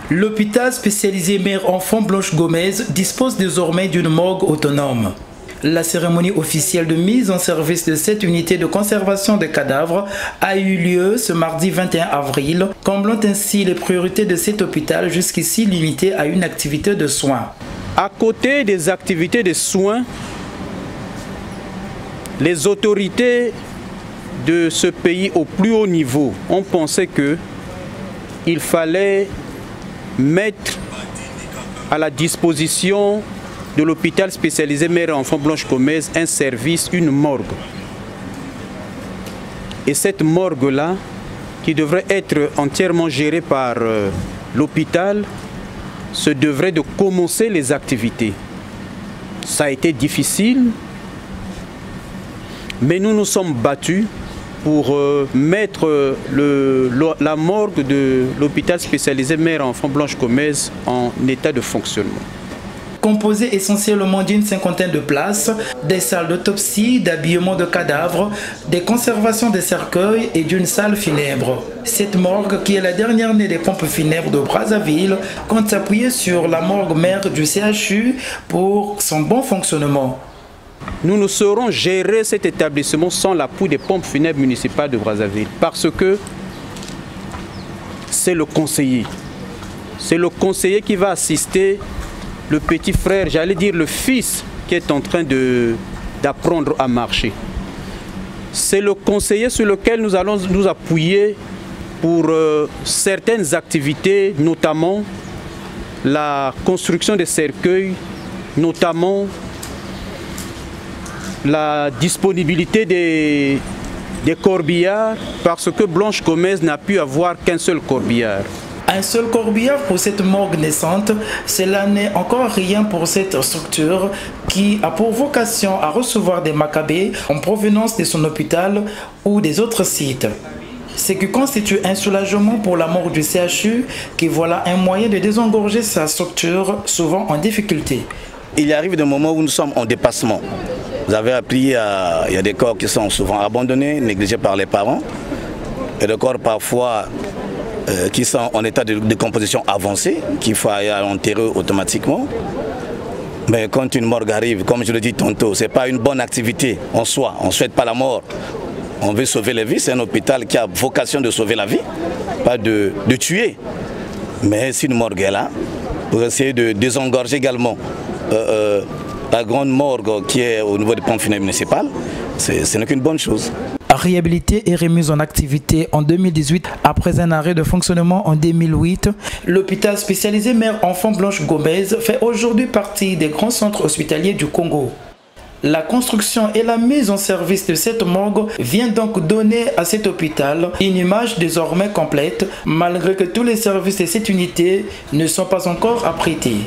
L'hôpital spécialisé mère-enfant Blanche Gomez dispose désormais d'une morgue autonome. La cérémonie officielle de mise en service de cette unité de conservation des cadavres a eu lieu ce mardi 21 avril, comblant ainsi les priorités de cet hôpital jusqu'ici limité à une activité de soins. À côté des activités de soins, les autorités de ce pays au plus haut niveau ont pensé qu'il fallait mettre à la disposition de l'hôpital spécialisé mère-enfant Blanche Gomez un service, une morgue. Et cette morgue-là, qui devrait être entièrement gérée par l'hôpital, se devrait de commencer les activités. Ça a été difficile, mais nous nous sommes battus pour mettre la morgue de l'hôpital spécialisé mère-enfant Blanche Gomez en état de fonctionnement. Composé essentiellement d'une cinquantaine de places, des salles d'autopsie, d'habillement de cadavres, des conservations de cercueils et d'une salle funèbre. Cette morgue, qui est la dernière née des pompes funèbres de Brazzaville, compte s'appuyer sur la morgue mère du CHU pour son bon fonctionnement. Nous ne saurons gérer cet établissement sans l'appui des pompes funèbres municipales de Brazzaville parce que c'est le conseiller. C'est le conseiller qui va assister le petit frère, j'allais dire le fils, qui est en train d'apprendre à marcher. C'est le conseiller sur lequel nous allons nous appuyer pour certaines activités, notamment la construction des cercueils, notamment la disponibilité des corbillards, parce que Blanche Gomez n'a pu avoir qu'un seul corbillard. Un seul corbillard pour cette morgue naissante, cela n'est encore rien pour cette structure qui a pour vocation à recevoir des macabées en provenance de son hôpital ou des autres sites. Ce qui constitue un soulagement pour la morgue du CHU qui voilà un moyen de désengorger sa structure souvent en difficulté. Il arrive des moments où nous sommes en dépassement. Vous avez appris, il y a des corps qui sont souvent abandonnés, négligés par les parents, et des corps parfois qui sont en état de décomposition avancée, qu'il faut aller enterrer automatiquement. Mais quand une morgue arrive, comme je le dis tantôt, ce n'est pas une bonne activité en soi. On ne souhaite pas la mort. On veut sauver les vies. C'est un hôpital qui a vocation de sauver la vie, pas de tuer. Mais si une morgue est là, pour essayer de désengorger également la grande morgue qui est au niveau des pompes funèbres municipales, ce n'est qu'une bonne chose. Réhabilité et remise en activité en 2018 après un arrêt de fonctionnement en 2008, l'hôpital spécialisé mère-enfant Blanche Gomez fait aujourd'hui partie des grands centres hospitaliers du Congo. La construction et la mise en service de cette morgue vient donc donner à cet hôpital une image désormais complète, malgré que tous les services de cette unité ne sont pas encore abrités.